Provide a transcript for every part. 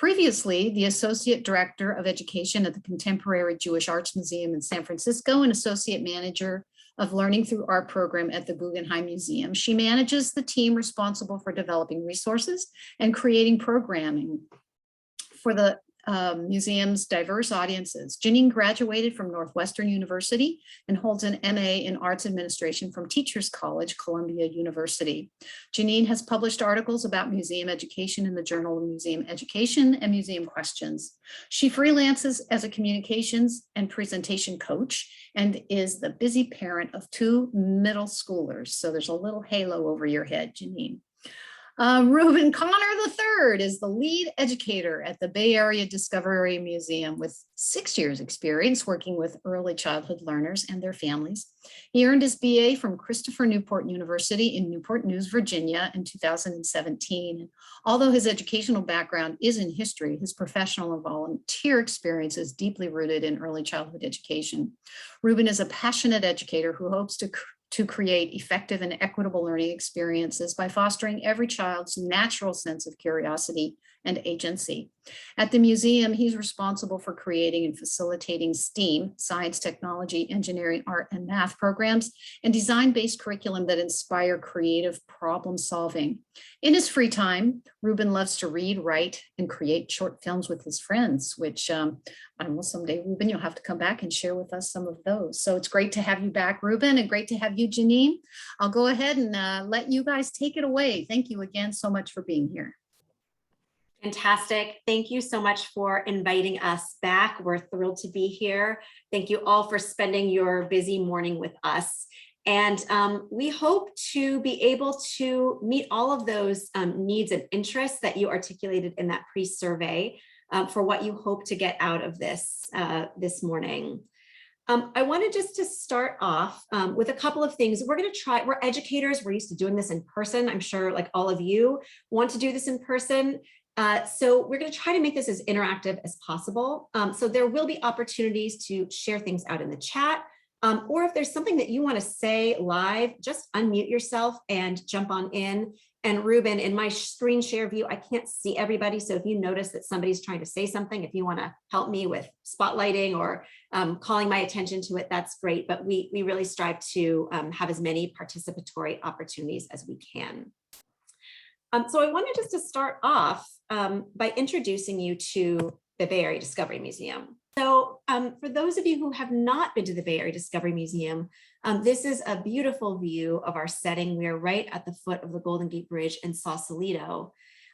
Previously, the Associate Director of Education at the Contemporary Jewish Arts Museum in San Francisco and Associate Manager of Learning Through Art program at the Guggenheim Museum. She manages the team responsible for developing resources and creating programming for the museum's diverse audiences. Janine graduated from Northwestern University and holds an MA in Arts Administration from Teachers College, Columbia University. Janine has published articles about museum education in the Journal of Museum Education and Museum Questions. She freelances as a communications and presentation coach and is the busy parent of 2 middle schoolers. So there's a little halo over your head, Janine. Reuben Connor III is the lead educator at the Bay Area Discovery Museum with 6 years experience working with early childhood learners and their families. He earned his BA from Christopher Newport University in Newport News, Virginia in 2017. And although his educational background is in history, his professional and volunteer experience is deeply rooted in early childhood education. Reuben is a passionate educator who hopes to create effective and equitable learning experiences by fostering every child's natural sense of curiosity and agency. At the museum, he's responsible for creating and facilitating STEAM, science, technology, engineering, art, and math programs, and design-based curriculum that inspire creative problem solving. In his free time, Reuben loves to read, write, and create short films with his friends, which I don't know, someday, Reuben, you'll have to come back and share with us some of those. So it's great to have you back, Reuben, and great to have you, Janine. I'll go ahead and let you guys take it away. Thank you again so much for being here. Fantastic. Thank you so much for inviting us back. We're thrilled to be here. Thank you all for spending your busy morning with us. And we hope to be able to meet all of those needs and interests that you articulated in that pre-survey for what you hope to get out of this this morning. I wanted just to start off with a couple of things. We're educators, we're used to doing this in person. I'm sure like all of you want to do this in person. So we're going to try to make this as interactive as possible. So there will be opportunities to share things out in the chat, or if there's something that you want to say live, just unmute yourself and jump on in. And Reuben, in my screen share view, I can't see everybody. So if you notice that somebody's trying to say something, if you want to help me with spotlighting or calling my attention to it, that's great. But we really strive to have as many participatory opportunities as we can. So I wanted just to start off by introducing you to the Bay Area Discovery Museum. So for those of you who have not been to the Bay Area Discovery Museum, this is a beautiful view of our setting. We are right at the foot of the Golden Gate Bridge in Sausalito.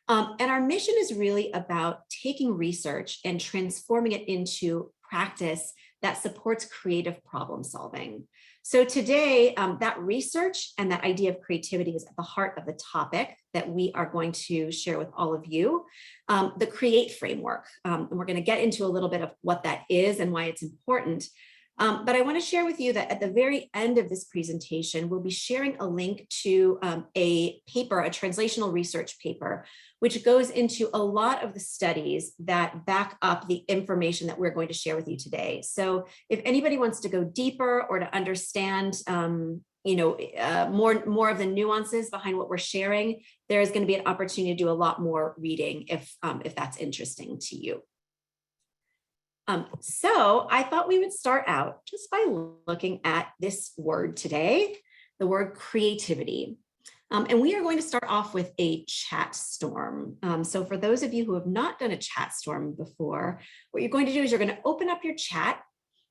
And our mission is really about taking research and transforming it into practice that supports creative problem solving. So today, that research and that idea of creativity is at the heart of the topic that we are going to share with all of you, the CREATE framework. And we're going to get into a little bit of what that is and why it's important. But I want to share with you that at the very end of this presentation, we'll be sharing a link to a paper, a translational research paper, which goes into a lot of the studies that back up the information that we're going to share with you today. So if anybody wants to go deeper or to understand more of the nuances behind what we're sharing, there is going to be an opportunity to do a lot more reading if that's interesting to you. So I thought we would start out just by looking at this word today, the word creativity. And we are going to start off with a chat storm. So for those of you who have not done a chat storm before, what you're going to do is you're going to open up your chat.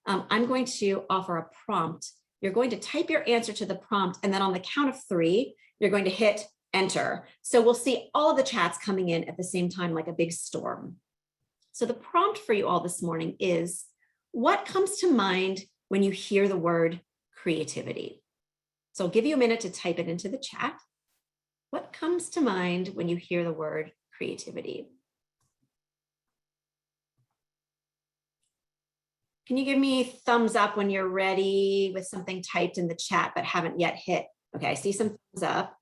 I'm going to offer a prompt. You're going to type your answer to the prompt, and then on the count of 3, you're going to hit enter. So we'll see all of the chats coming in at the same time, like a big storm. So the prompt for you all this morning is, what comes to mind when you hear the word creativity? So I'll give you a minute to type it into the chat. What comes to mind when you hear the word creativity? Can you give me thumbs up when you're ready with something typed in the chat but haven't yet hit? Okay, I see some thumbs up.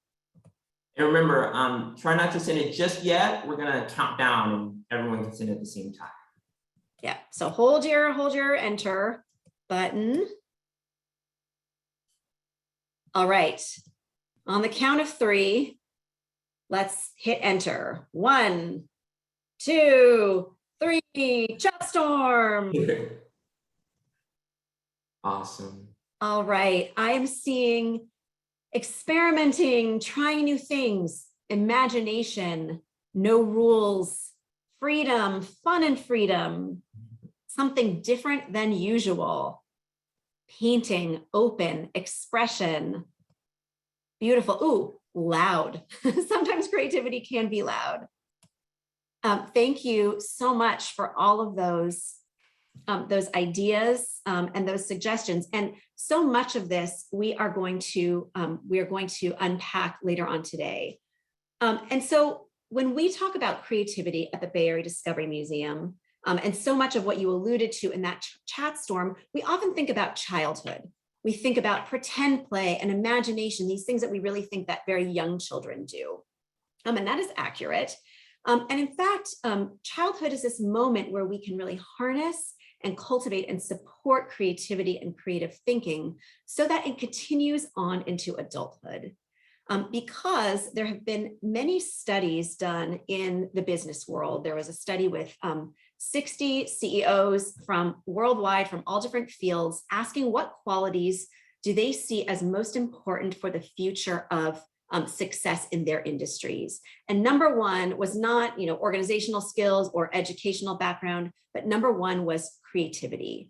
And remember, try not to send it just yet. We're gonna count down and everyone can send it at the same time. Yeah, so hold your enter button. All right, on the count of 3, let's hit enter. 1, 2, 3, chat storm. Awesome. All right, I am seeing experimenting, trying new things, imagination, no rules, freedom, fun and freedom, something different than usual, painting, open, expression, beautiful, ooh, loud. Sometimes creativity can be loud. Thank you so much for all of those ideas and those suggestions. And so much of this we are going to unpack later on today. And so when we talk about creativity at the Bay Area Discovery Museum, and so much of what you alluded to in that chat storm, we often think about childhood. We think about pretend play and imagination, these things that we really think that very young children do. And that is accurate. And in fact, childhood is this moment where we can really harness and cultivate and support creativity and creative thinking so that it continues on into adulthood. Because there have been many studies done in the business world. There was a study with 60 CEOs from worldwide, from all different fields, asking what qualities do they see as most important for the future of success in their industries. And number one was not, organizational skills or educational background, but number one was creativity.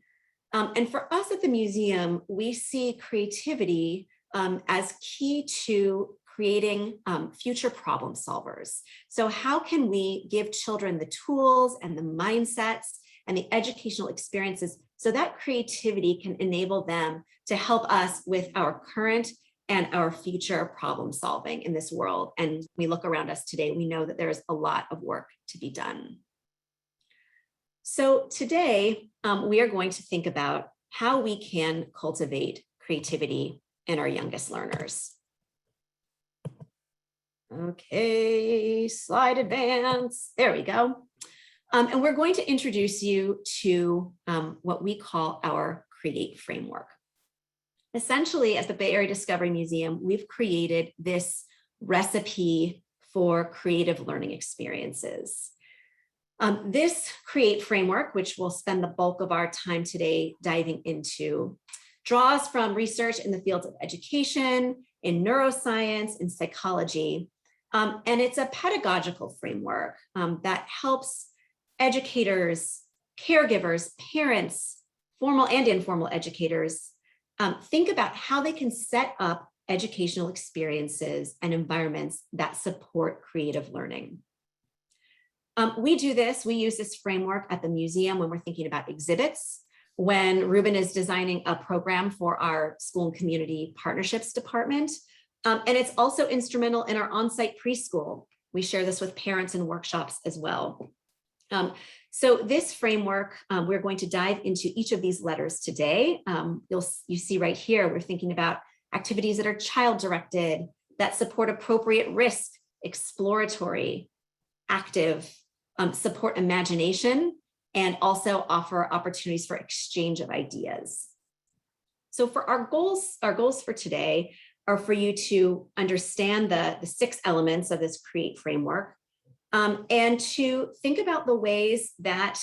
And for us at the museum, we see creativity as key to creating future problem solvers. So how can we give children the tools and the mindsets and the educational experiences so that creativity can enable them to help us with our current and our future problem solving in this world? And we look around us today, we know that there's a lot of work to be done. So today, we are going to think about how we can cultivate creativity in our youngest learners. Okay, slide advance, there we go. And we're going to introduce you to what we call our CREATE framework. Essentially, at the Bay Area Discovery Museum, we've created this recipe for creative learning experiences. This CREATE framework, which we'll spend the bulk of our time today diving into, draws from research in the fields of education, in neuroscience, in psychology. And it's a pedagogical framework that helps educators, caregivers, parents, formal and informal educators, think about how they can set up educational experiences and environments that support creative learning. We use this framework at the museum when we're thinking about exhibits, when Reuben is designing a program for our school and community partnerships department. And it's also instrumental in our on-site preschool. We share this with parents in workshops as well. So this framework, we're going to dive into each of these letters today. You see right here, we're thinking about activities that are child-directed, that support appropriate risk, exploratory, active, support imagination, and also offer opportunities for exchange of ideas. So for our goals for today are for you to understand the 6 elements of this CREATE framework, and to think about the ways that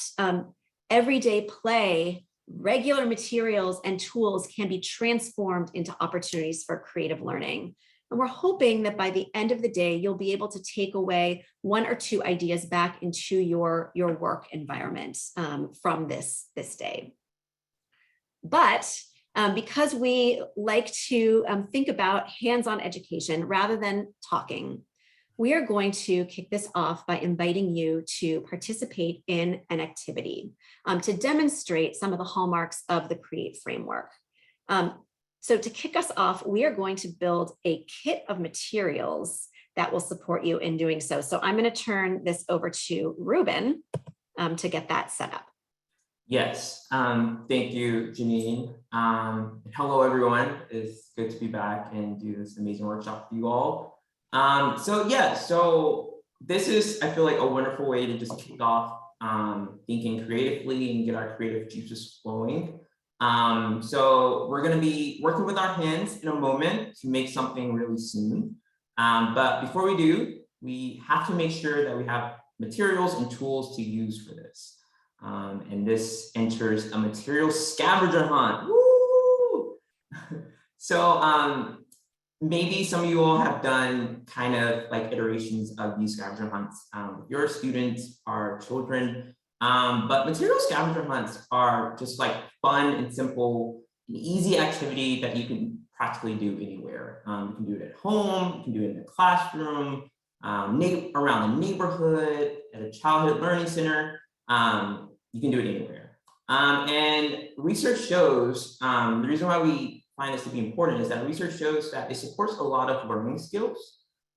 everyday play, regular materials and tools can be transformed into opportunities for creative learning. And we're hoping that by the end of the day, you'll be able to take away 1 or 2 ideas back into your work environment from this day. But because we like to think about hands-on education rather than talking, we are going to kick this off by inviting you to participate in an activity to demonstrate some of the hallmarks of the CREATE framework. So to kick us off, we are going to build a kit of materials that will support you in doing so. So I'm going to turn this over to Reuben to get that set up. Yes, thank you, Janine. Hello, everyone. It's good to be back and do this amazing workshop with you all. So this is, I feel like, a wonderful way to just kick off thinking creatively and get our creative juices flowing. So we're going to be working with our hands in a moment to make something really soon. But before we do, we have to make sure that we have materials and tools to use for this. And this enters a material scavenger hunt. Woo! So maybe some of you all have done kind of like iterations of these scavenger hunts with your students or children. But material scavenger hunts are just like fun and simple, and easy activity that you can practically do anywhere. You can do it at home, you can do it in the classroom, around the neighborhood, at a childhood learning center. You can do it anywhere. And research shows, the reason why we find this to be important is that research shows that it supports a lot of learning skills.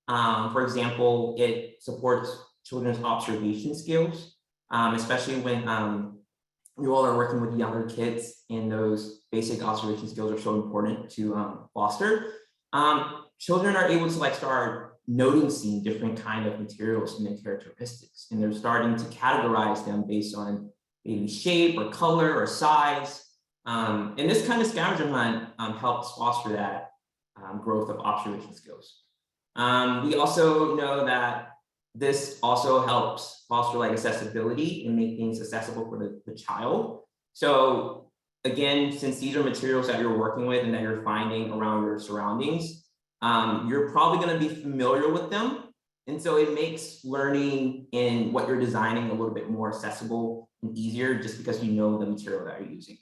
For example, it supports children's observation skills, especially when you all are working with younger kids, and those basic observation skills are so important to foster. Children are able to like start noticing different kind of materials and their characteristics, and they're starting to categorize them based on maybe shape or color or size. And this kind of scavenger hunt helps foster that growth of observation skills. We also know that this also helps foster like accessibility and make things accessible for the child. So again, since these are materials that you're working with and that you're finding around your surroundings, you're probably going to be familiar with them. And so it makes learning in what you're designing a little bit more accessible and easier just because you know the material that you're using.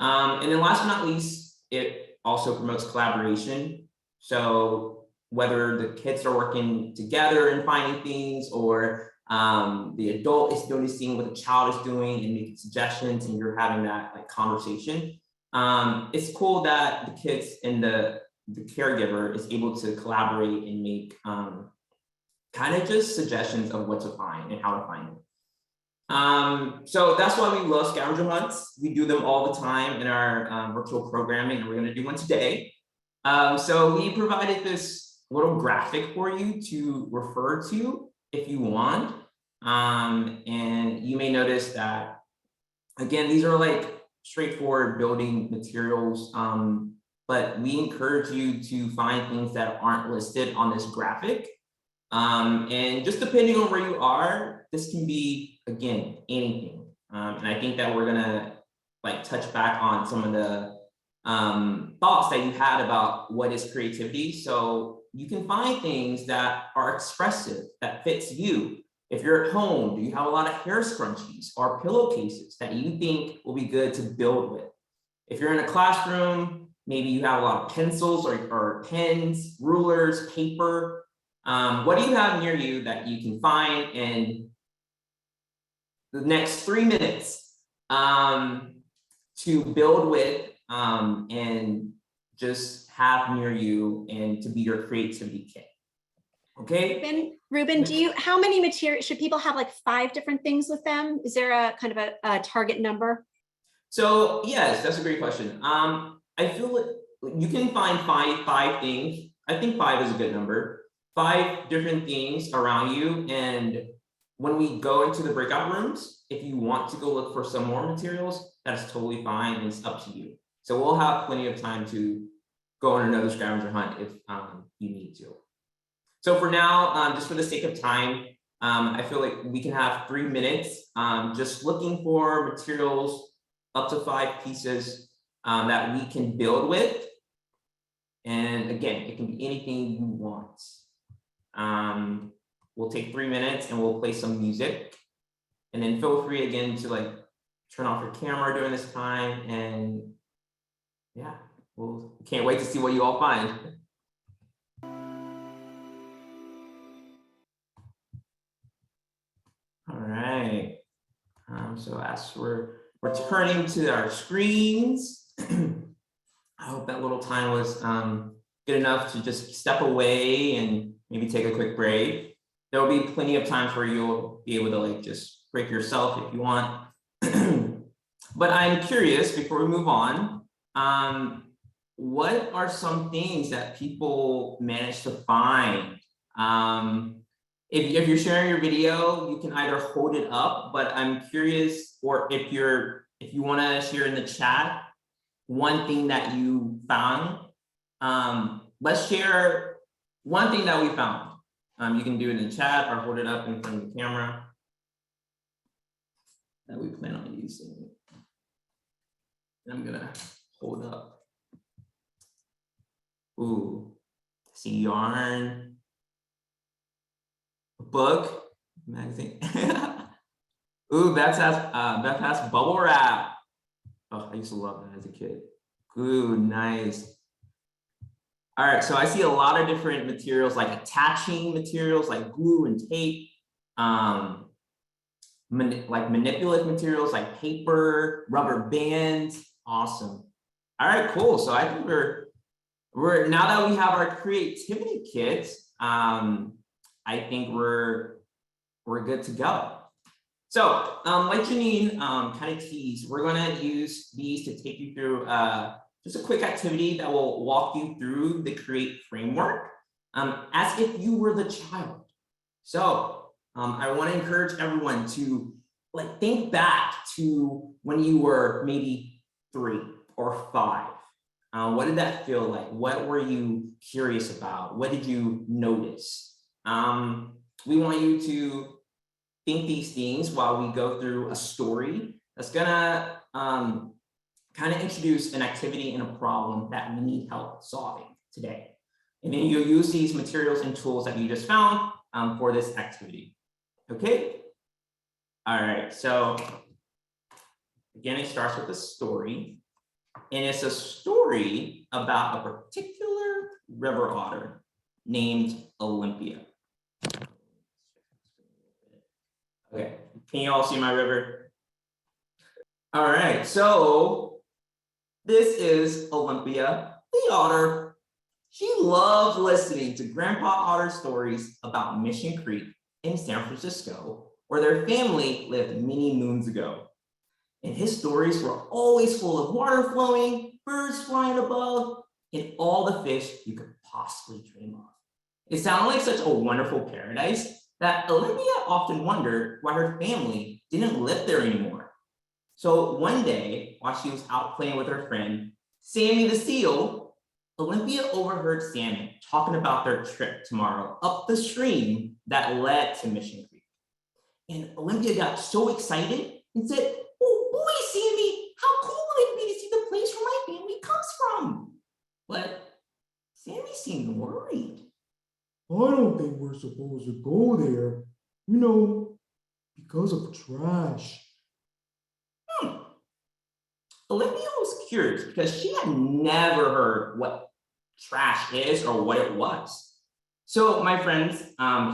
And then last but not least, it also promotes collaboration. So whether the kids are working together and finding things, or the adult is noticing what the child is doing and making suggestions, and you're having that like conversation. It's cool that the kids and the caregiver is able to collaborate and make kind of just suggestions of what to find and how to find it. So that's why we love scavenger hunts. We do them all the time in our virtual programming, and we're going to do one today. So we provided this little graphic for you to refer to if you want. And you may notice that, again, these are like straightforward building materials, but we encourage you to find things that aren't listed on this graphic. And just depending on where you are, this can be, again, anything. And I think that we're gonna like touch back on some of the thoughts that you had about what is creativity. So you can find things that are expressive, that fits you. If you're at home, do you have a lot of hair scrunchies or pillowcases that you think will be good to build with? If you're in a classroom, maybe you have a lot of pencils or pens, rulers, paper. What do you have near you that you can find in the next 3 minutes to build with and just have near you and to be your creativity kit? Okay. Reuben, how many materials, should people have like 5 different things with them? Is there a kind of a target number? So yes, that's a great question. I feel like you can find five things. I think 5 is a good number. 5 different things around you. And when we go into the breakout rooms, if you want to go look for some more materials, that's totally fine, and it's up to you. So we'll have plenty of time to go on another scavenger hunt if you need to. So for now, just for the sake of time, I feel like we can have 3 minutes just looking for materials, up to 5 pieces that we can build with. And again, it can be anything you want. We'll take 3 minutes and we'll play some music. And then feel free again to like turn off your camera during this time. And yeah, can't wait to see what you all find. All right. So as we're returning to our screens, I hope that little time was good enough to just step away and maybe take a quick break. There will be plenty of times where you'll be able to like just break yourself if you want. But I'm curious, before we move on, what are some things that people manage to find? If you're sharing your video, you can either hold it up, but I'm curious, or if you want to share in the chat one thing that you found. Let's share one thing that we found. You can do it in the chat or hold it up in front of the camera that we plan on using. And I'm gonna hold up. Ooh, see yarn, a book, magazine. Ooh, Beth has bubble wrap. Oh, I used to love that as a kid. Ooh, nice. All right, so I see a lot of different materials, like attaching materials like glue and tape, like manipulative materials like paper, rubber bands. Awesome. All right, cool. So I think we're now that we have our creativity kits, I think we're good to go. So like Janine kind of teased, we're gonna use these to take you through just a quick activity that will walk you through the create framework as if you were the child. So I want to encourage everyone to think back to when you were maybe 3 or 5. What did that feel like? What were you curious about? What did you notice? We want you to think these things while we go through a story that's gonna kind of introduce an activity and a problem that we need help solving today. And then you'll use these materials and tools that you just found for this activity. Okay? All right, so again, it starts with a story. And it's a story about a particular river otter named Olympia. Okay, can you all see my river? All right, so this is Olympia the otter. She loved listening to Grandpa Otter's stories about Mission Creek in San Francisco, where their family lived many moons ago. And his stories were always full of water flowing, birds flying above, and all the fish you could possibly dream of. It sounded like such a wonderful paradise that Olympia often wondered why her family didn't live there anymore. So one day, while she was out playing with her friend, Sammy the seal, Olympia overheard Sammy talking about their trip tomorrow up the stream that led to Mission Creek. And Olympia got so excited and said, "Oh boy, Sammy, how cool would it be to see the place where my family comes from?" But Sammy seemed worried. "I don't think we're supposed to go there, because of trash." Olympia was curious because she had never heard what trash is or what it was. So my friends,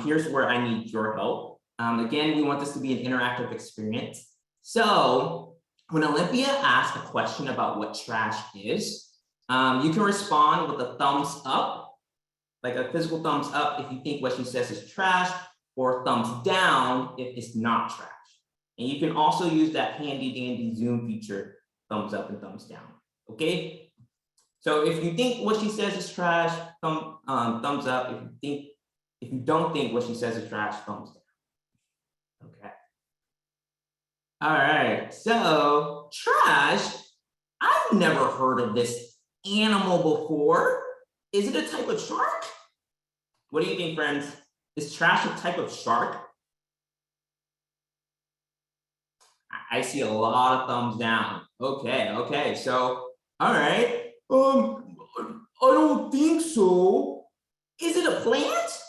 here's where I need your help. Again, we want this to be an interactive experience. So when Olympia asks a question about what trash is, you can respond with a thumbs up, like a physical thumbs up if you think what she says is trash, or thumbs down if it's not trash. And you can also use that handy dandy Zoom feature, thumbs up and thumbs down, okay? So if you think what she says is trash, thumbs up. If you don't think what she says is trash, thumbs down. Okay. All right, so trash, I've never heard of this animal before. Is it a type of shark? What do you think, friends? Is trash a type of shark? I see a lot of thumbs down. Okay, so, all right. I don't think so. Is it a plant?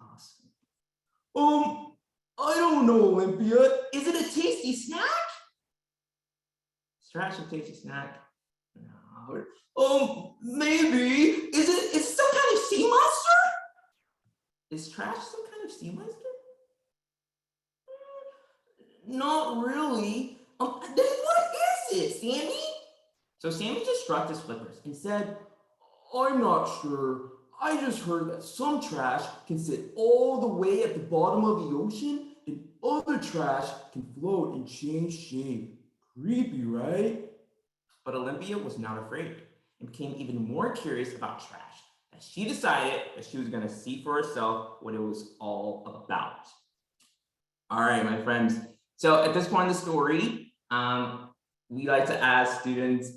Awesome. I don't know, Olympia. Is it a tasty snack? Is trash a tasty snack? No. Maybe. Is it some kind of sea monster? Is trash some kind of sea monster? Not really. Then what is it, Sammy? So Sammy just shrugged his flippers and said, I'm not sure. I just heard that some trash can sit all the way at the bottom of the ocean and other trash can float and change shape. Creepy, right? But Olympia was not afraid and became even more curious about trash as she decided that she was going to see for herself what it was all about. All right, my friends. So at this point in the story, we like to ask students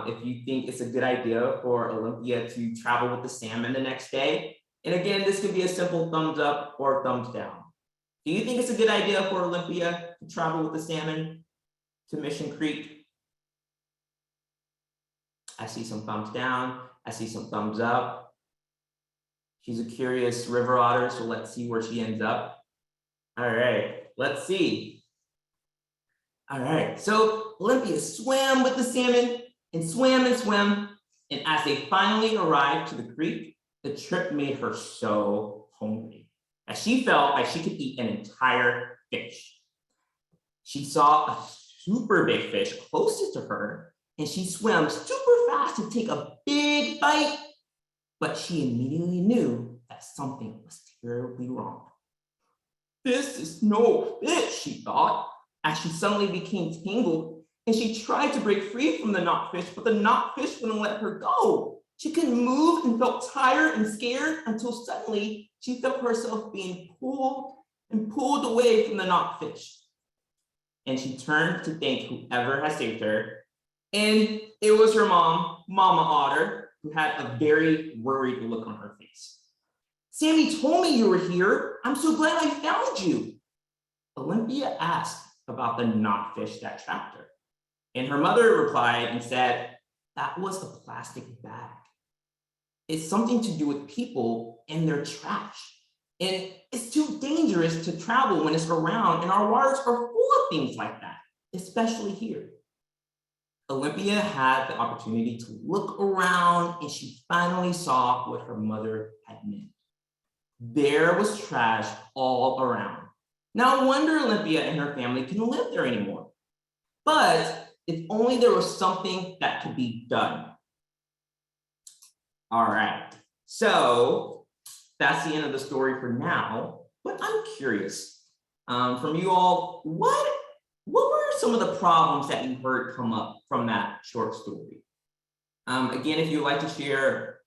if you think it's a good idea for Olympia to travel with the salmon the next day. And again, this could be a simple thumbs up or thumbs down. Do you think it's a good idea for Olympia to travel with the salmon to Mission Creek? I see some thumbs down. I see some thumbs up. She's a curious river otter, so let's see where she ends up. All right, let's see. All right, so Olympia swam with the salmon and swam and swam. And as they finally arrived to the creek, the trip made her so hungry, as she felt like she could eat an entire fish. She saw a super big fish closest to her, and she swam super fast to take a big bite, but she immediately knew that something was terribly wrong. This is no fish, she thought, as she suddenly became tangled, and she tried to break free from the knotfish, but the knotfish wouldn't let her go. She couldn't move and felt tired and scared until suddenly she felt herself being pulled and pulled away from the knotfish. And she turned to thank whoever had saved her. And it was her mom, Mama Otter, who had a very worried look on her face. Sammy told me you were here. I'm so glad I found you. Olympia asked about the knotfish that trapped her. And her mother replied and said, that was a plastic bag. It's something to do with people and their trash. And it's too dangerous to travel when it's around, and our waters are full of things like that, especially here. Olympia had the opportunity to look around, and she finally saw what her mother had meant. There was trash all around. No wonder Olympia and her family couldn't live there anymore. But if only there was something that could be done. All right, so that's the end of the story for now, but I'm curious from you all, what were some of the problems that you heard come up from that short story? Again, if you'd like to share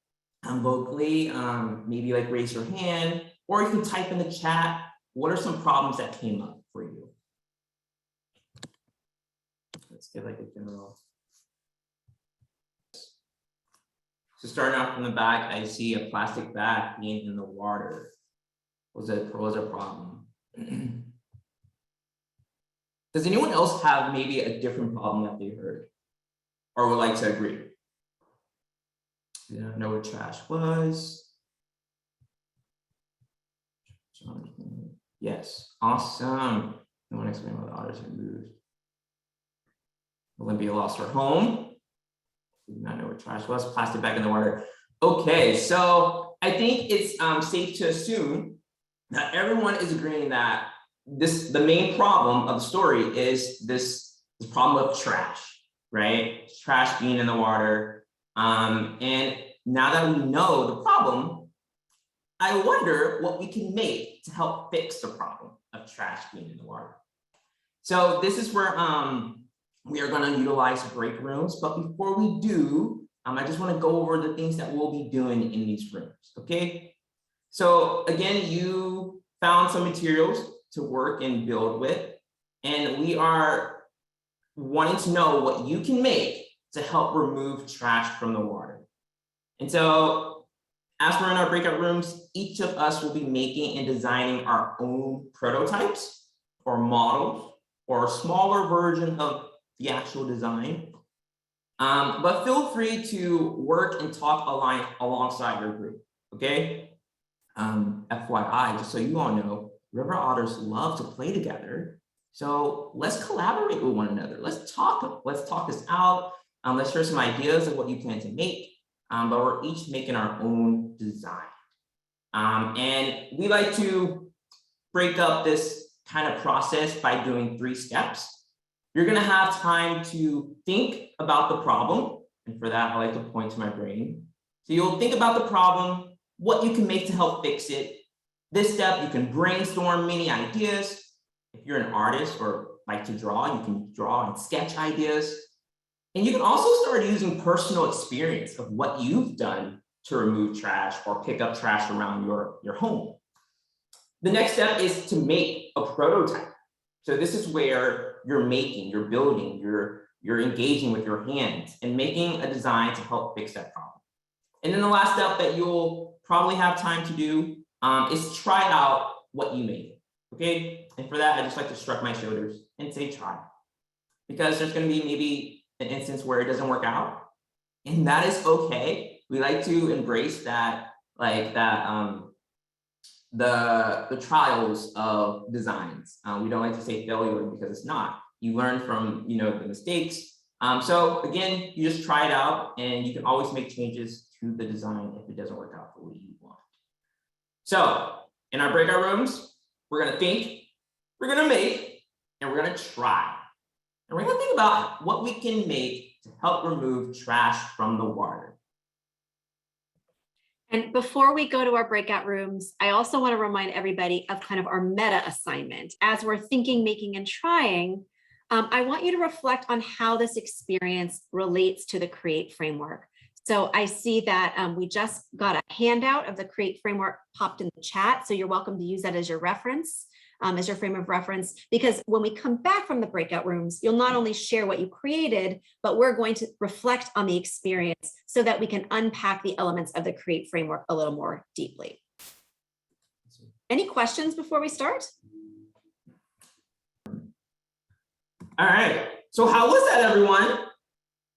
vocally, maybe like raise your hand, or you can type in the chat, what are some problems that came up for you? Let's get like a general. So starting off from the back, I see a plastic bag being in the water. Was a problem? Does anyone else have maybe a different problem that they heard or would like to agree? You don't know what trash was. Yes, awesome. No one explained why the otters had moved. Olympia lost her home. Did not know what trash was. Plastic bag in the water. Okay, so I think it's safe to assume that everyone is agreeing that the main problem of the story is this problem of trash, right? Trash being in the water. And now that we know the problem, I wonder what we can make to help fix the problem of trash being in the water. So this is where we are going to utilize break rooms, but before we do, I just want to go over the things that we'll be doing in these rooms, okay? So again, you found some materials to work and build with, and we are wanting to know what you can make to help remove trash from the water. And so as we're in our breakout rooms, each of us will be making and designing our own prototypes or models or a smaller version of the actual design. But feel free to work and talk alongside your group, okay? FYI, just so you all know, river otters love to play together. So let's collaborate with one another. Let's talk this out. Let's share some ideas of what you plan to make, but we're each making our own design. And we like to break up this kind of process by doing 3 steps. You're gonna have time to think about the problem. And for that, I like to point to my brain. So you'll think about the problem, what you can make to help fix it. This step, you can brainstorm many ideas. If you're an artist or like to draw, you can draw and sketch ideas. And you can also start using personal experience of what you've done to remove trash or pick up trash around your home. The next step is to make a prototype. So this is where you're building, you're you're engaging with your hands and making a design to help fix that problem. And then the last step that you'll probably have time to do is try out what you made, okay? And for that, I just like to shrug my shoulders and say try. Because there's gonna be maybe an instance where it doesn't work out, and that is okay. We like to embrace that, like that, the trials of designs. We don't like to say failure because it's not. You learn from, you know, the mistakes. So again, you just try it out, and you can always make changes to the design if it doesn't work out the way you want. So in our breakout rooms, we're gonna think, we're gonna make, and we're gonna try. And we're gonna think about what we can make to help remove trash from the water. And before we go to our breakout rooms, I also want to remind everybody of kind of our meta assignment. As we're thinking, making, and trying, I want you to reflect on how this experience relates to the CREATE framework. So I see that we just got a handout of the CREATE framework popped in the chat. So you're welcome to use that as your reference, as your frame of reference, because when we come back from the breakout rooms, you'll not only share what you created, but we're going to reflect on the experience so that we can unpack the elements of the CREATE framework a little more deeply. Any questions before we start? All right, so how was that, everyone?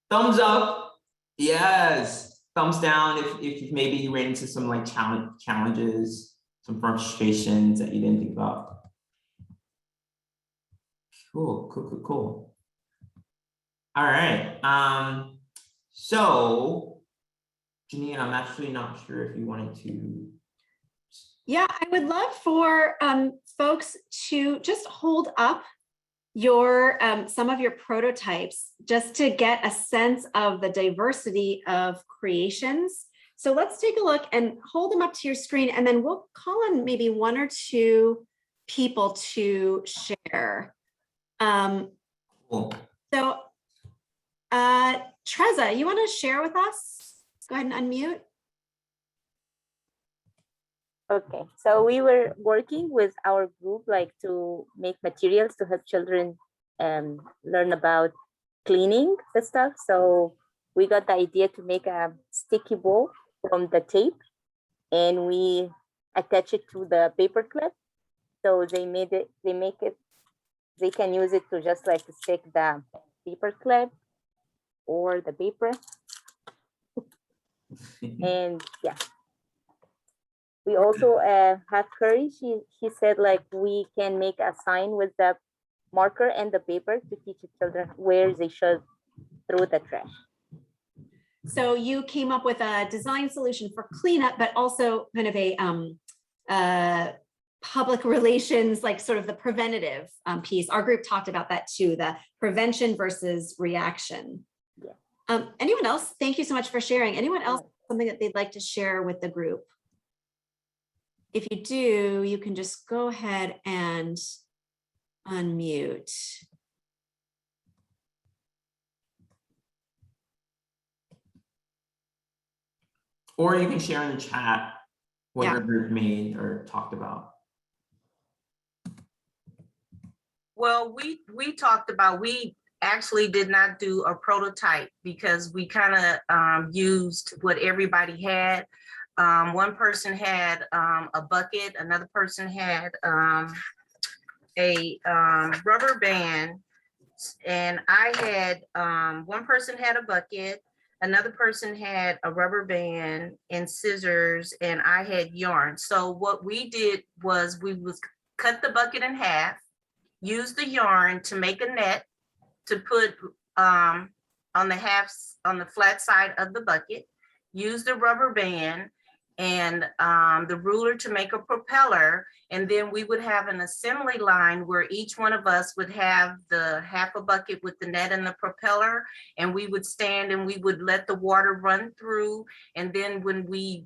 Thumbs up, yes. Thumbs down if maybe you ran into some like challenges, some frustrations that you didn't think about. Cool. All right, so Janine, I'm actually not sure if you wanted to. Yeah, I would love for folks to just hold up your some of your prototypes just to get a sense of the diversity of creations. So let's take a look and hold them up to your screen, and then we'll call on maybe one or two people to share. Cool. So Treza, you want to share with us? Go ahead and unmute. Okay, so we were working with our group like to make materials to help children learn about cleaning the stuff. So we got the idea to make a sticky ball from the tape, and we attach it to the paper clip. So they can use it to just like stick the paper clip or the paper. And yeah. We also have Curry. He said like we can make a sign with the marker and the paper to teach the children where they should throw the trash. So you came up with a design solution for cleanup, but also kind of a public relations, like sort of the preventative piece. Our group talked about that too, the prevention versus reaction. Yeah. Anyone else? Thank you so much for sharing. Anyone else something that they'd like to share with the group? If you do, you can just go ahead and unmute. Or you can share in the chat what Yeah. your group made or talked about. Well, we talked about, we actually did not do a prototype because we kind of used what everybody had. One person had a bucket, another person had a rubber band, and I had, one person had a bucket, another person had a rubber band and scissors, and I had yarn. So what we did was we would cut the bucket in half, use the yarn to make a net to put on the flat side of the bucket, use the rubber band and the ruler to make a propeller. And then we would have an assembly line where each one of us would have the half a bucket with the net and the propeller, and we would stand and we would let the water run through. And then when we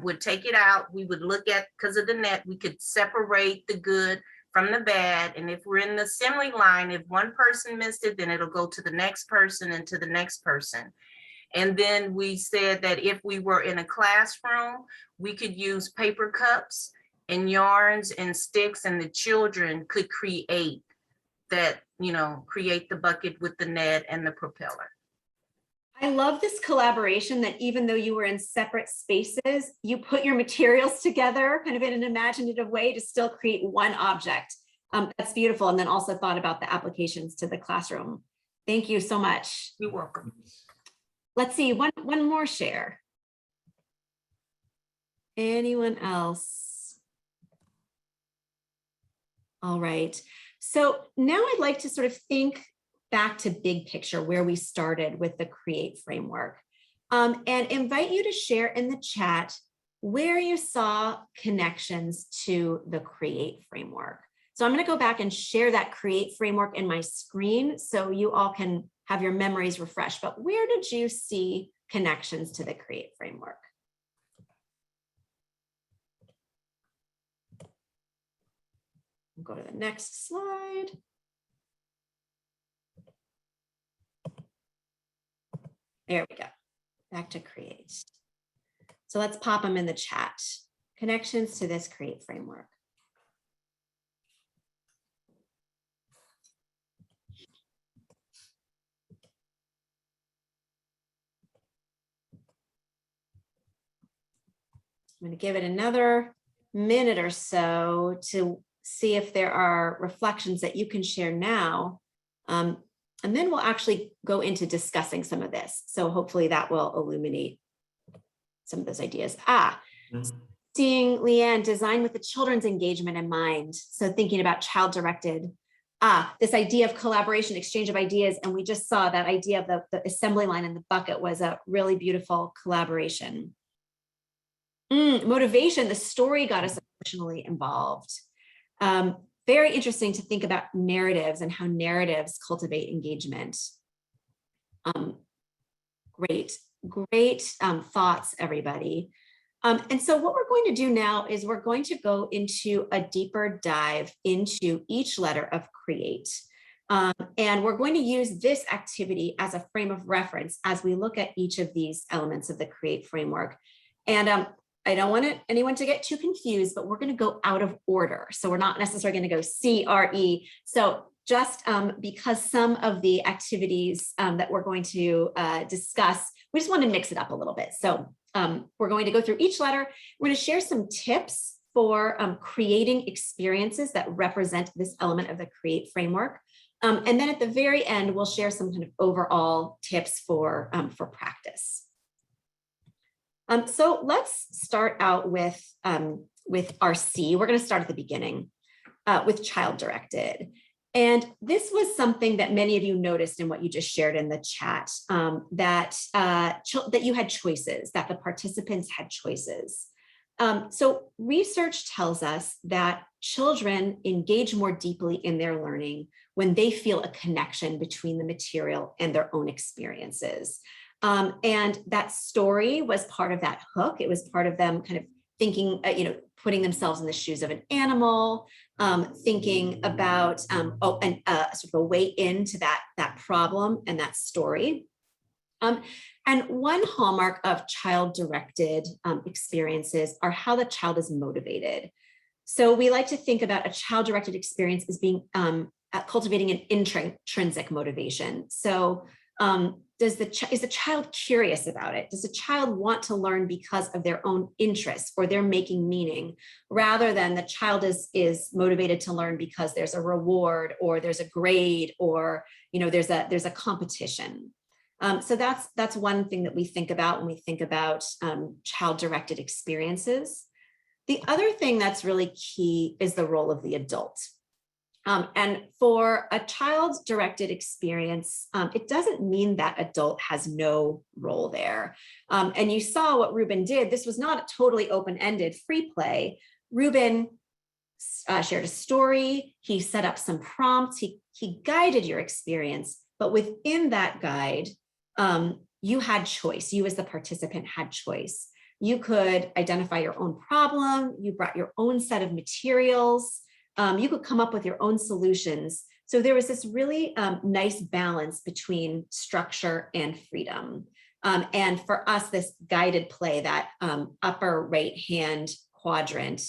would take it out, we would look at, because of the net, we could separate the good from the bad. And if we're in the assembly line, if one person missed it, then it'll go to the next person and to the next person. And then we said that if we were in a classroom, we could use paper cups and yarns and sticks, and the children could create that, you know, create the bucket with the net and the propeller. I love this collaboration that even though you were in separate spaces, you put your materials together kind of in an imaginative way to still create one object. That's beautiful. And then also thought about the applications to the classroom. Thank you so much. You're welcome. Let's see, one more share. Anyone else? All right. So now I'd like to sort of think back to big picture where we started with the CREATE framework, and invite you to share in the chat where you saw connections to the CREATE framework. So I'm going to go back and share that CREATE framework in my screen so you all can have your memories refreshed. But where did you see connections to the CREATE framework? Go to the next slide. There we go. Back to CREATE. So let's pop them in the chat. Connections to this CREATE framework. I'm going to give it another minute or so to see if there are reflections that you can share now. And then we'll actually go into discussing some of this. So hopefully that will illuminate some of those ideas. Seeing Leanne, design with the children's engagement in mind. So thinking about child-directed, this idea of collaboration, exchange of ideas. And we just saw that idea of the assembly line in the bucket was a really beautiful collaboration. Motivation, the story got us emotionally involved. Very interesting to think about narratives and how narratives cultivate engagement. Great thoughts, everybody. And so what we're going to do now is we're going to go into a deeper dive into each letter of CREATE. And we're going to use this activity as a frame of reference as we look at each of these elements of the CREATE framework. And I don't want anyone to get too confused, but we're going to go out of order. So we're not necessarily going to go CRE. So just because some of the activities that we're going to discuss, we just want to mix it up a little bit. So we're going to go through each letter. We're going to share some tips for creating experiences that represent this element of the CREATE framework. And then at the very end, we'll share some kind of overall tips for practice. So let's start out with our C. We're going to start at the beginning with child-directed. And this was something that many of you noticed in what you just shared in the chat, that you had choices, that the participants had choices. So research tells us that children engage more deeply in their learning when they feel a connection between the material and their own experiences. And that story was part of that hook. It was part of them kind of thinking, putting themselves in the shoes of an animal, thinking about sort of a way into that problem and that story. And one hallmark of child-directed experiences are how the child is motivated. So we like to think about a child-directed experience as being cultivating an intrinsic motivation. So is the child curious about it? Does the child want to learn because of their own interests or they're making meaning, rather than the child is motivated to learn because there's a reward or there's a grade or there's a competition. So that's one thing that we think about when we think about child-directed experiences. The other thing that's really key is the role of the adult. And for a child-directed experience, it doesn't mean that adult has no role there. And you saw what Reuben did. This was not a totally open-ended free play. Reuben shared a story. He set up some prompts. He guided your experience. But within that guide, you had choice. You as the participant had choice. You could identify your own problem. You brought your own set of materials. You could come up with your own solutions. So there was this really nice balance between structure and freedom. And for us, this guided play, that upper right-hand quadrant,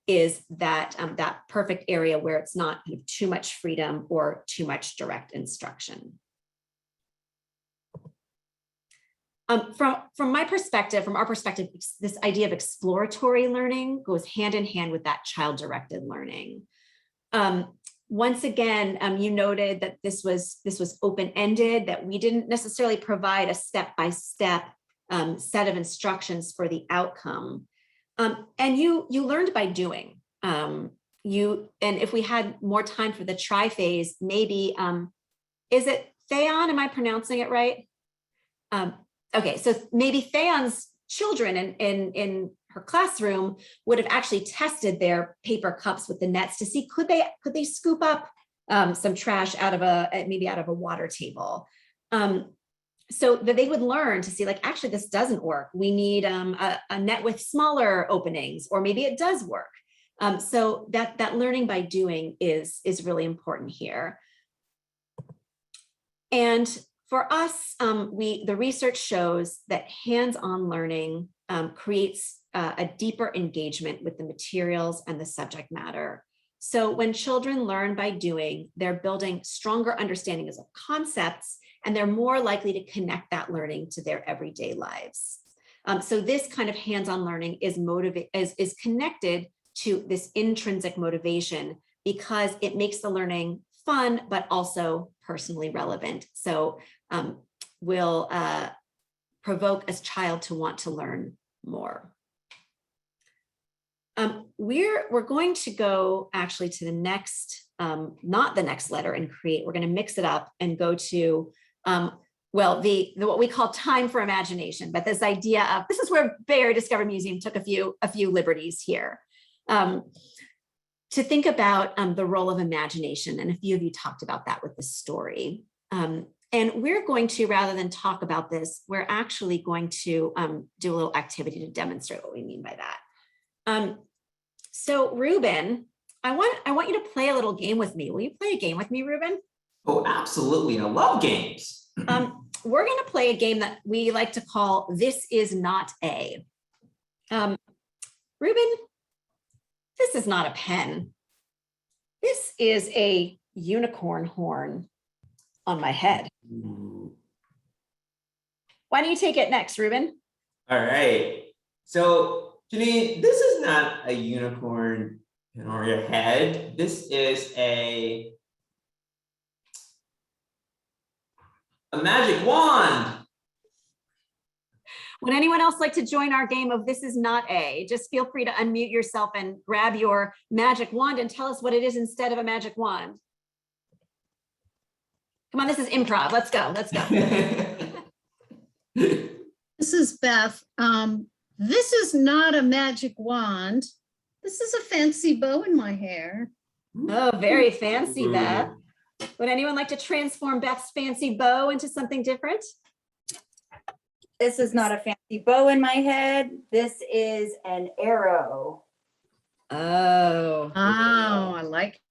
is that, that perfect area where it's not kind of too much freedom or too much direct instruction. From my perspective, from our perspective, this idea of exploratory learning goes hand in hand with that child-directed learning. Once again, you noted that this was open-ended, that we didn't necessarily provide a step-by-step set of instructions for the outcome. And you learned by doing. And if we had more time for the try phase, maybe, is it Theon? Am I pronouncing it right? Okay, so maybe Theon's children in her classroom would have actually tested their paper cups with the nets to see could they scoop up some trash out of maybe out of a water table, so that they would learn to see, like, actually this doesn't work. We need a net with smaller openings, or maybe it does work. So that learning by doing is really important here. And for us, the research shows that hands-on learning creates a deeper engagement with the materials and the subject matter. So when children learn by doing, they're building stronger understandings of concepts, and they're more likely to connect that learning to their everyday lives. So this kind of hands-on learning is connected to this intrinsic motivation because it makes the learning fun, but also personally relevant. So will provoke a child to want to learn more. We're going to go actually to the next, not the next letter and create. We're going to mix it up and go to, well, the what we call time for imagination. But this idea of, this is where Bay Area Discovery Museum took a few liberties here. To think about the role of imagination, and a few of you talked about that with the story. And we're going to, rather than talk about this, we're actually going to do a little activity to demonstrate what we mean by that. So Reuben, I want you to play a little game with me. Will you play a game with me, Reuben? Oh, absolutely. I love games. We're going to play a game that we like to call This Is Not A. Reuben, this is not a pen. This is a unicorn horn on my head. Why don't you take it next, Reuben? All right. So, Janine, this is not a unicorn on your head. This is a magic wand. Would anyone else like to join our game of This Is Not A? Just feel free to unmute yourself and grab your magic wand and tell us what it is instead of a magic wand. Come on, this is improv. Let's go. Let's go. This is Beth. This is not a magic wand. This is a fancy bow in my hair. Oh, very fancy, Beth. Would anyone like to transform Beth's fancy bow into something different? This is not a fancy bow in my head. This is an arrow. Oh. Oh, I like.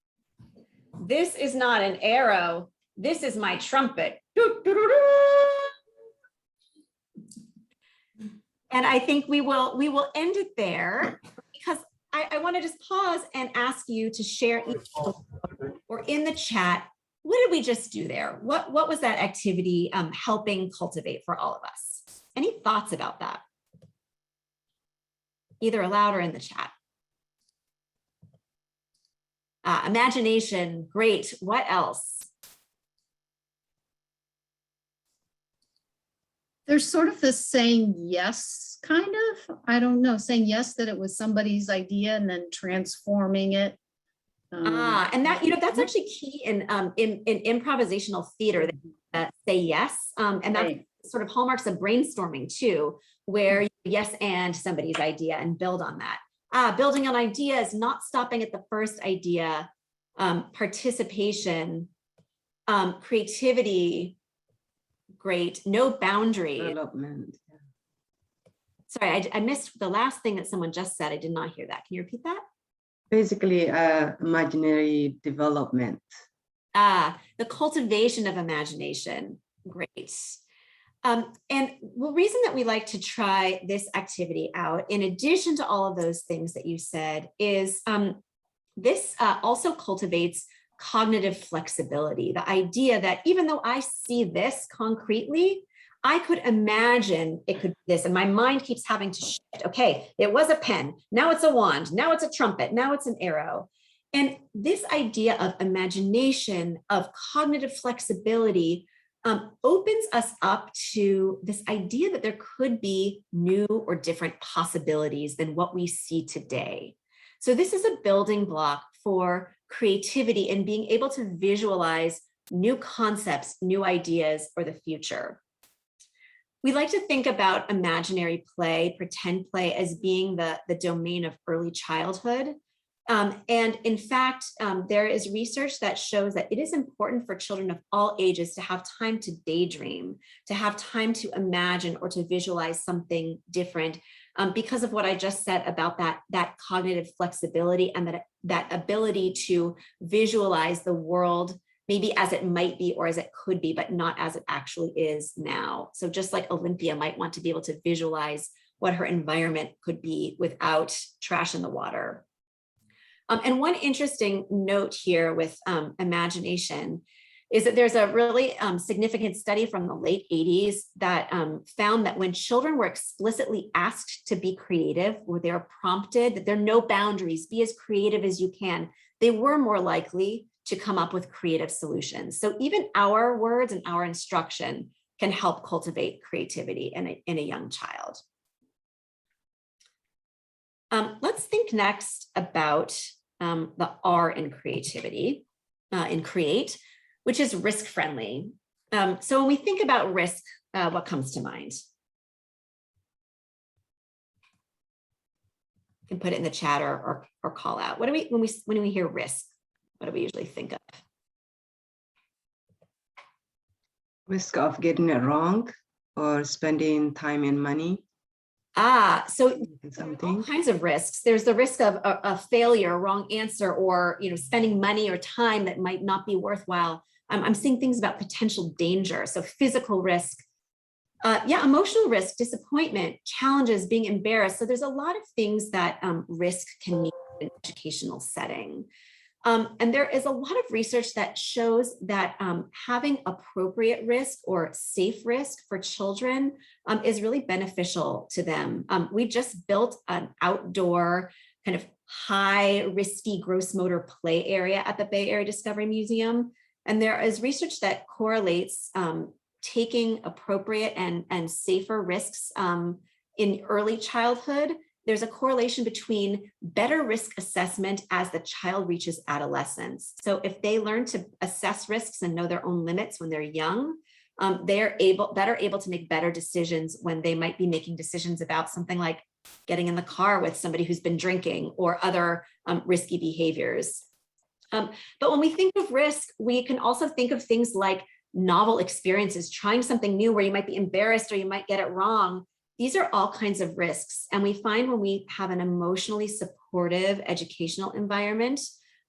This is not an arrow. This is my trumpet. And I think we will end it there, because I want to just pause and ask you to share or in the chat, what did we just do there? What was that activity helping cultivate for all of us? Any thoughts about that? Either aloud or in the chat. Imagination, great. What else? There's sort of this saying yes, kind of. I don't know, saying yes that it was somebody's idea and then transforming it. And that, that's actually key in improvisational theater, that say yes. And that's sort of hallmarks of brainstorming too, where you yes and somebody's idea and build on that. Building on ideas, not stopping at the first idea, participation, creativity, great, no boundary. Development. Sorry, I missed the last thing that someone just said. I did not hear that. Can you repeat that? Basically, imaginary development. The cultivation of imagination, great. And the reason that we like to try this activity out, in addition to all of those things that you said, is this also cultivates cognitive flexibility. The idea that even though I see this concretely, I could imagine it could be this, and my mind keeps having to shift. Okay, it was a pen, now it's a wand, now it's a trumpet, now it's an arrow. And this idea of imagination, of cognitive flexibility, opens us up to this idea that there could be new or different possibilities than what we see today. So this is a building block for creativity and being able to visualize new concepts, new ideas, or the future. We like to think about imaginary play, pretend play, as being the domain of early childhood. And in fact, there is research that shows that it is important for children of all ages to have time to daydream, to have time to imagine or to visualize something different, because of what I just said about that cognitive flexibility and that ability to visualize the world maybe as it might be or as it could be, but not as it actually is now. So just like Olympia might want to be able to visualize what her environment could be without trash in the water. And one interesting note here with imagination is that there's a really significant study from the late 80s that found that when children were explicitly asked to be creative, where they were prompted that there are no boundaries, be as creative as you can, they were more likely to come up with creative solutions. So even our words and our instruction can help cultivate creativity in a young child. Let's think next about the R in creativity, in create, which is risk friendly. So when we think about risk, what comes to mind? You can put it in the chat or call out. What do we, when we hear risk, what do we usually think of? Risk of getting it wrong or spending time and money. So something. all kinds of risks. There's the risk of a failure, wrong answer, or spending money or time that might not be worthwhile. I'm seeing things about potential danger. So physical risk, emotional risk, disappointment, challenges, being embarrassed. So there's a lot of things that risk can mean in an educational setting. And there is a lot of research that shows that having appropriate risk or safe risk for children is really beneficial to them. We just built an outdoor kind of high risky gross motor play area at the Bay Area Discovery Museum. And there is research that correlates taking appropriate and safer risks in early childhood. There's a correlation between better risk assessment as the child reaches adolescence. So if they learn to assess risks and know their own limits when they're young, they're better able to make better decisions when they might be making decisions about something like getting in the car with somebody who's been drinking or other risky behaviors. But when we think of risk, we can also think of things like novel experiences, trying something new where you might be embarrassed or you might get it wrong. These are all kinds of risks. And we find when we have an emotionally supportive educational environment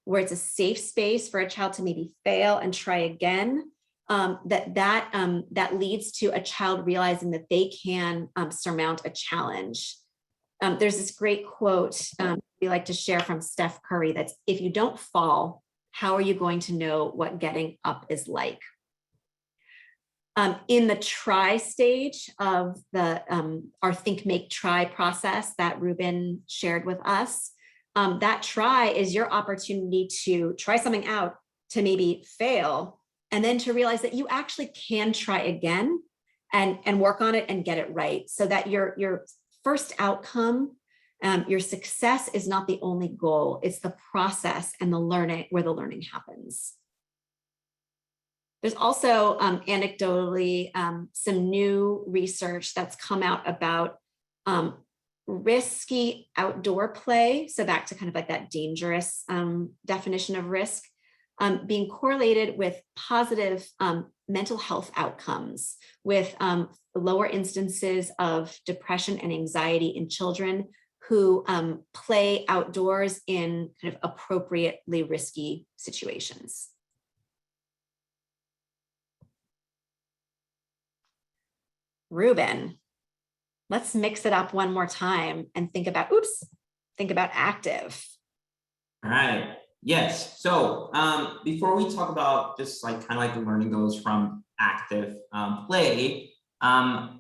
where it's a safe space for a child to maybe fail and try again, that leads to a child realizing that they can surmount a challenge. There's this great quote we like to share from Steph Curry that's, if you don't fall, how are you going to know what getting up is like? In the try stage of our think, make, try process that Reuben shared with us, that try is your opportunity to try something out, to maybe fail, and then to realize that you actually can try again and work on it and get it right, so that your first outcome, your success is not the only goal, it's the process and the learning, where the learning happens. There's also anecdotally some new research that's come out about risky outdoor play. So back to kind of like that dangerous definition of risk, being correlated with positive mental health outcomes, with lower instances of depression and anxiety in children who play outdoors in kind of appropriately risky situations. Reuben, let's mix it up one more time and think about active. All right. Yes. So before we talk about just like kind of like the learning goes from active play,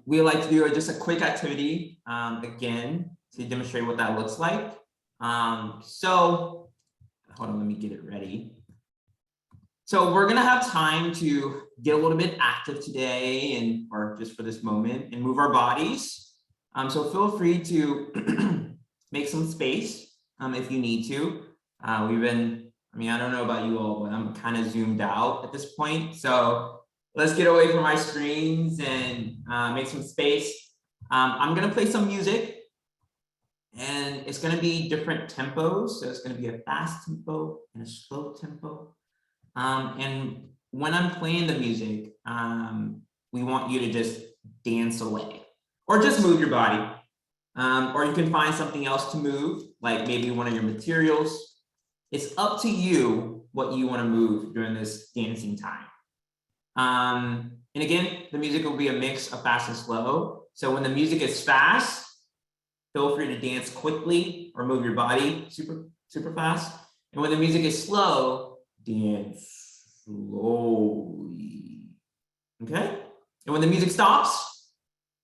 we like to do just a quick activity again to demonstrate what that looks like. So hold on, let me get it ready. So we're gonna have time to get a little bit active today or just for this moment and move our bodies. So feel free to make some space if you need to. I don't know about you all, but I'm kind of zoomed out at this point. So let's get away from my screens and make some space. I'm gonna play some music and it's gonna be different tempos. So it's gonna be a fast tempo and a slow tempo. And when I'm playing the music, we want you to just dance away or just move your body. Or you can find something else to move, like maybe one of your materials. It's up to you what you want to move during this dancing time. And again, the music will be a mix of fast and slow. So when the music is fast, feel free to dance quickly or move your body super fast. And when the music is slow, dance slowly. Okay? And when the music stops,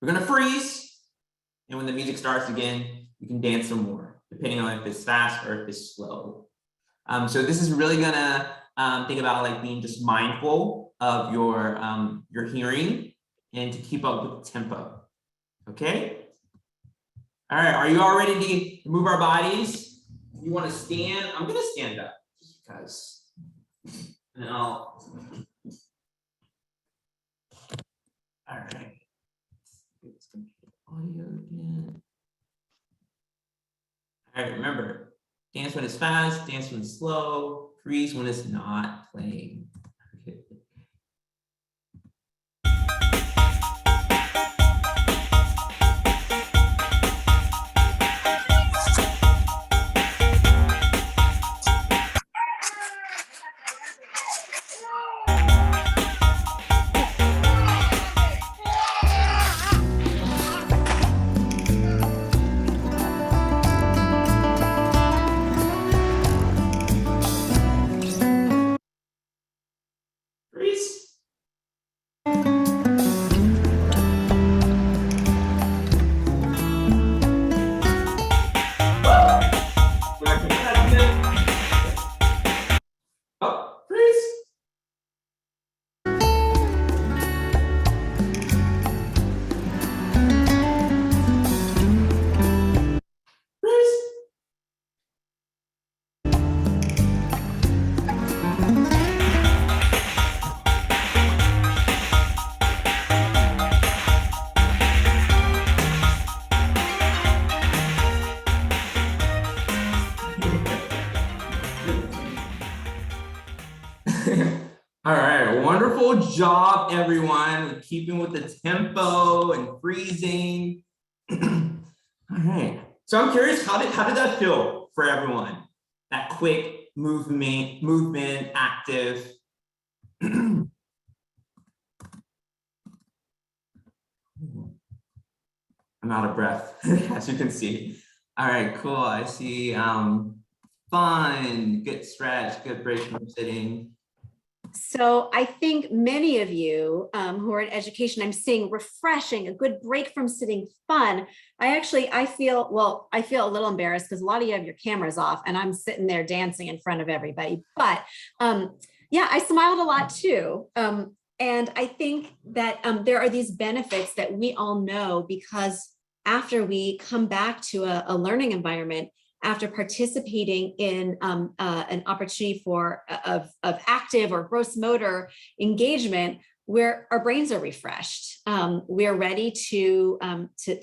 we're gonna freeze. And when the music starts again, you can dance some more, depending on if it's fast or if it's slow. So this is really gonna think about like being just mindful of your hearing and to keep up with the tempo. Okay. All right. Are you all ready to move our bodies? You want to stand? I'm gonna stand up just because. And all right. It's gonna be audio again. All right. Remember. Dance when it's fast, dance when it's slow, freeze when it's not playing. Okay. All right, wonderful job, everyone, keeping with the tempo and freezing. All right, so I'm curious, how did that feel for everyone? That quick movement, active. I'm out of breath, as you can see. All right, cool. I see. Fun, good stretch, good break from sitting. So I think many of you who are in education, I'm seeing refreshing, a good break from sitting, fun. I feel a little embarrassed because a lot of you have your cameras off and I'm sitting there dancing in front of everybody. But yeah, I smiled a lot too. And I think that there are these benefits that we all know because after we come back to a learning environment, after participating in an opportunity of active or gross motor engagement, where our brains are refreshed, we're ready to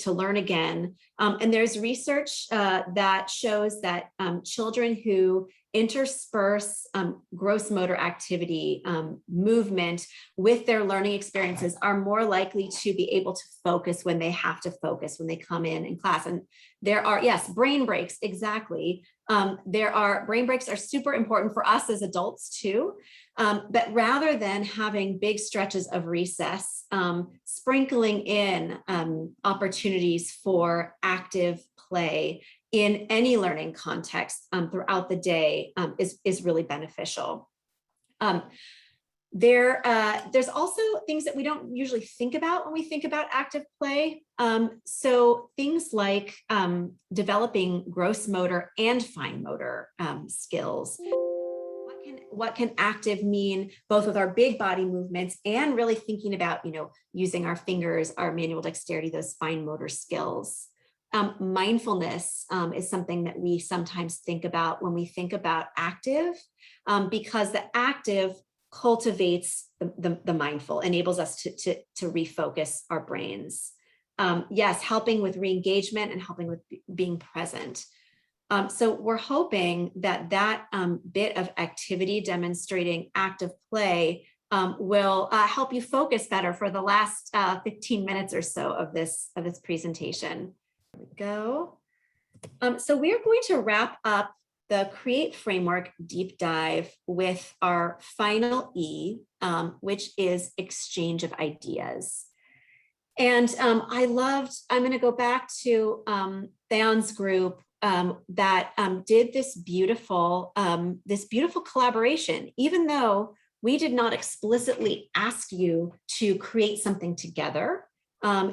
learn again. And there's research that shows that children who intersperse gross motor activity, movement with their learning experiences are more likely to be able to focus when they have to focus, when they come in class. And there are, yes, brain breaks, exactly. Brain breaks are super important for us as adults too. But rather than having big stretches of recess, sprinkling in opportunities for active play in any learning context throughout the day is really beneficial. There's also things that we don't usually think about when we think about active play. So things like developing gross motor and fine motor skills. What can active mean both with our big body movements and really thinking about, using our fingers, our manual dexterity, those fine motor skills. Mindfulness is something that we sometimes think about when we think about active, because the active cultivates the mindful, enables us to refocus our brains. Yes, helping with re-engagement and helping with being present. So we're hoping that bit of activity demonstrating active play will help you focus better for the last 15 minutes or so of this presentation. There we go. So we're going to wrap up the Create Framework deep dive with our final E, which is exchange of ideas. And I'm going to go back to Theon's group that did this beautiful collaboration, even though we did not explicitly ask you to create something together.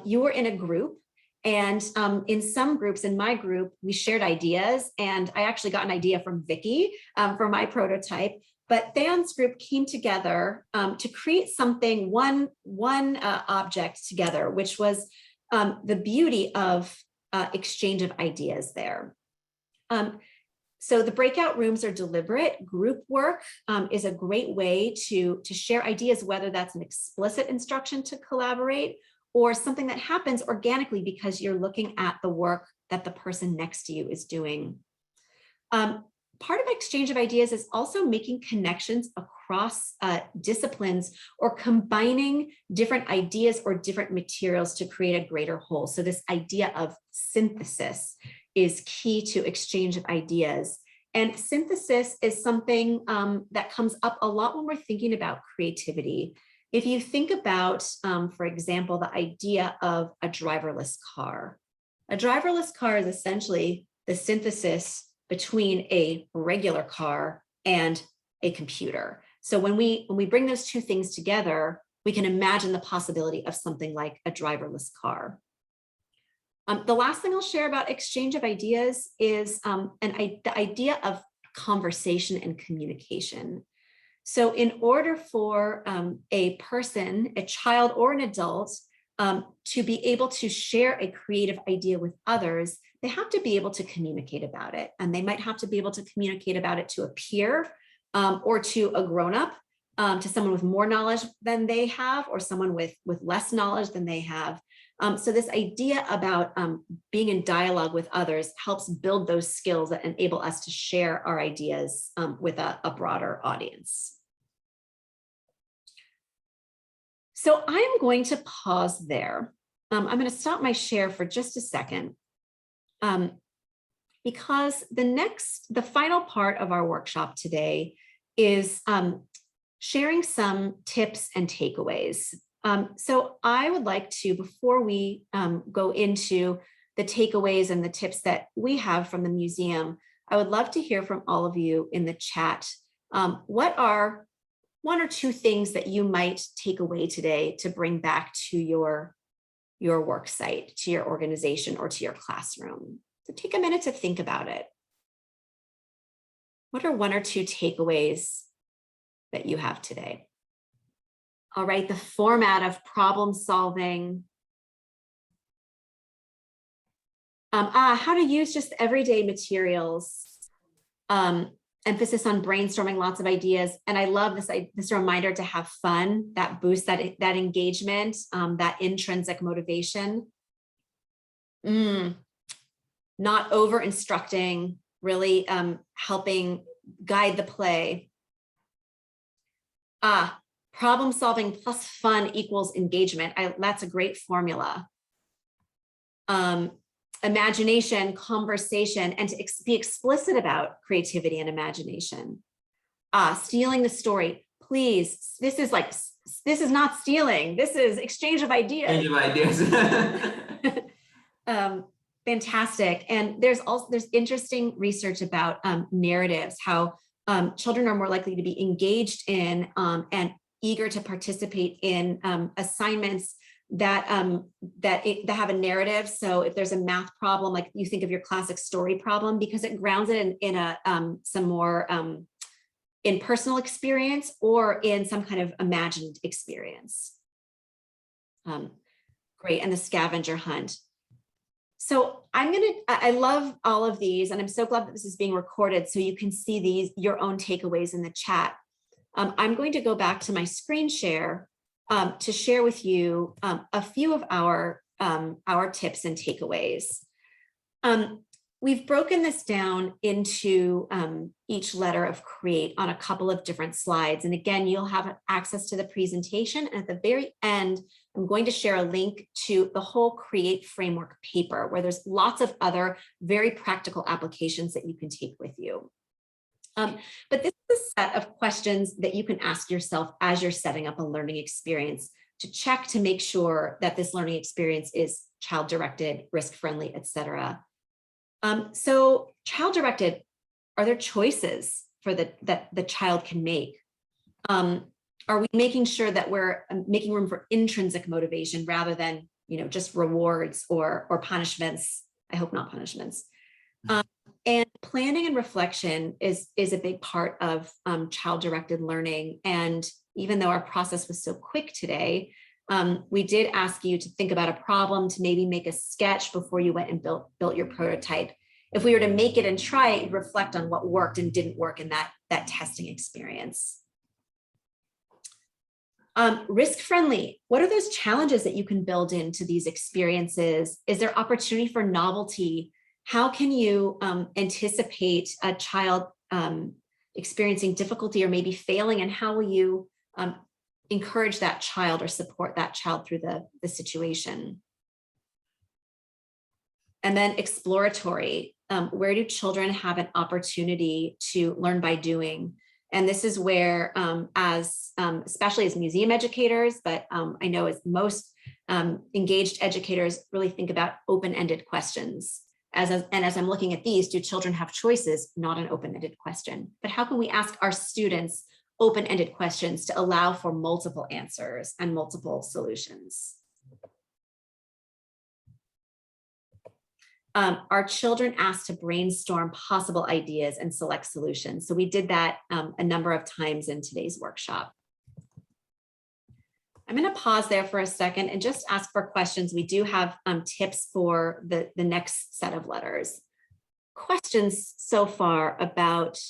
You were in a group, and in some groups, in my group, we shared ideas, and I actually got an idea from Vicky for my prototype. But Theon's group came together to create something, one object together, which was the beauty of exchange of ideas there. So the breakout rooms are deliberate. Group work is a great way to share ideas, whether that's an explicit instruction to collaborate or something that happens organically because you're looking at the work that the person next to you is doing. Part of exchange of ideas is also making connections across disciplines or combining different ideas or different materials to create a greater whole. So this idea of synthesis is key to exchange of ideas. And synthesis is something that comes up a lot when we're thinking about creativity. If you think about, for example, the idea of a driverless car. A driverless car is essentially the synthesis between a regular car and a computer. So when we bring those two things together, we can imagine the possibility of something like a driverless car. The last thing I'll share about exchange of ideas is the idea of conversation and communication. So in order for a person, a child or an adult, to be able to share a creative idea with others, they have to be able to communicate about it. And they might have to be able to communicate about it to a peer or to a grown-up, to someone with more knowledge than they have, or someone with less knowledge than they have. So this idea about being in dialogue with others helps build those skills that enable us to share our ideas with a broader audience. So I'm going to pause there. I'm going to stop my share for just a second because the final part of our workshop today is sharing some tips and takeaways. So I would like to, before we go into the takeaways and the tips that we have from the museum, I would love to hear from all of you in the chat. What are one or two things that you might take away today to bring back to your work site, to your organization, or to your classroom? So take a minute to think about it. What are one or two takeaways that you have today? All right, the format of problem solving. How to use just everyday materials. Emphasis on brainstorming lots of ideas. And I love this reminder to have fun, that boosts that engagement, that intrinsic motivation. Not over instructing, really helping guide the play. Problem solving plus fun equals engagement. That's a great formula. Imagination, conversation, and to be explicit about creativity and imagination. Stealing the story, please. This is not stealing. This is exchange of ideas. Exchange of ideas. Fantastic. And there's interesting research about narratives, how children are more likely to be engaged in and eager to participate in assignments that have a narrative. So if there's a math problem, like you think of your classic story problem, because it grounds it in some more in personal experience or in some kind of imagined experience. Great, and the scavenger hunt. So I love all of these, and I'm so glad that this is being recorded so you can see your own takeaways in the chat. I'm going to go back to my screen share to share with you a few of our tips and takeaways. We've broken this down into each letter of create on a couple of different slides. And again, you'll have access to the presentation. And at the very end, I'm going to share a link to the whole create framework paper, where there's lots of other very practical applications that you can take with you. But this is a set of questions that you can ask yourself as you're setting up a learning experience to check to make sure that this learning experience is child-directed, risk-friendly, etc. So child-directed, are there choices that the child can make? Are we making sure that we're making room for intrinsic motivation rather than, just rewards or punishments? I hope not punishments. And planning and reflection is a big part of child-directed learning. And even though our process was so quick today, we did ask you to think about a problem, to maybe make a sketch before you went and built your prototype. If we were to make it and try it, reflect on what worked and didn't work in that testing experience. Risk-friendly, what are those challenges that you can build into these experiences? Is there opportunity for novelty? How can you anticipate a child experiencing difficulty or maybe failing, and how will you encourage that child or support that child through the situation? And then exploratory, where do children have an opportunity to learn by doing? And this is where, especially as museum educators, but I know as most engaged educators really think about open-ended questions. And as I'm looking at these, do children have choices? Not an open-ended question, but how can we ask our students open-ended questions to allow for multiple answers and multiple solutions? Our children asked to brainstorm possible ideas and select solutions. So we did that a number of times in today's workshop. I'm going to pause there for a second and just ask for questions. We do have tips for the next set of letters. Questions so far about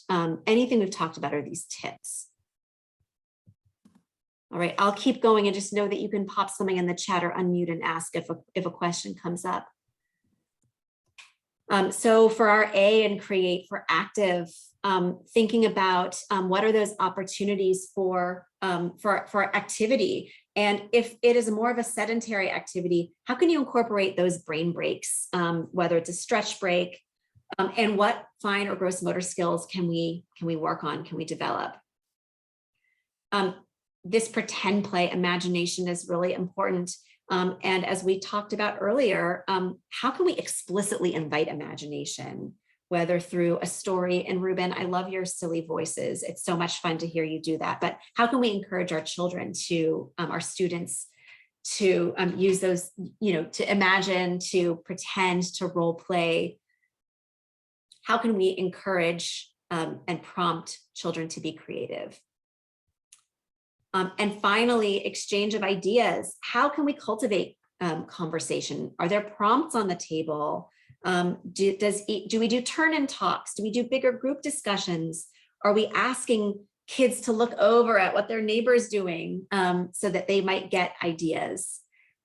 anything we've talked about, or these tips? All right, I'll keep going, and just know that you can pop something in the chat or unmute and ask if a question comes up. So for our A and create for active, thinking about what are those opportunities for activity, and if it is more of a sedentary activity, how can you incorporate those brain breaks, whether it's a stretch break, and what fine or gross motor skills can we work on, can we develop? This pretend play imagination is really important. And as we talked about earlier, how can we explicitly invite imagination, whether through a story? And Reuben, I love your silly voices. It's so much fun to hear you do that. But how can we encourage our children to, our students to use those, to imagine, to pretend, to role play? How can we encourage and prompt children to be creative? And finally, exchange of ideas. How can we cultivate conversation? Are there prompts on the table? Do we do turn-in talks? Do we do bigger group discussions? Are we asking kids to look over at what their neighbor's doing so that they might get ideas?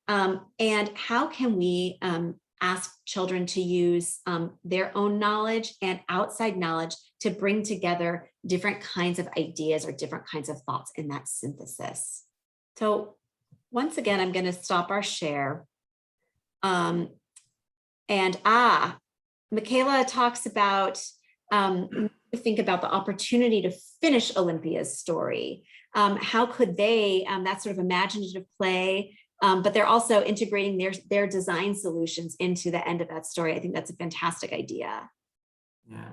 And how can we ask children to use their own knowledge and outside knowledge to bring together different kinds of ideas or different kinds of thoughts in that synthesis. So once again, I'm going to stop our share. Michaela talks about, think about the opportunity to finish Olympia's story. How could they, that sort of imaginative play, but they're also integrating their design solutions into the end of that story. I think that's a fantastic idea. Yeah.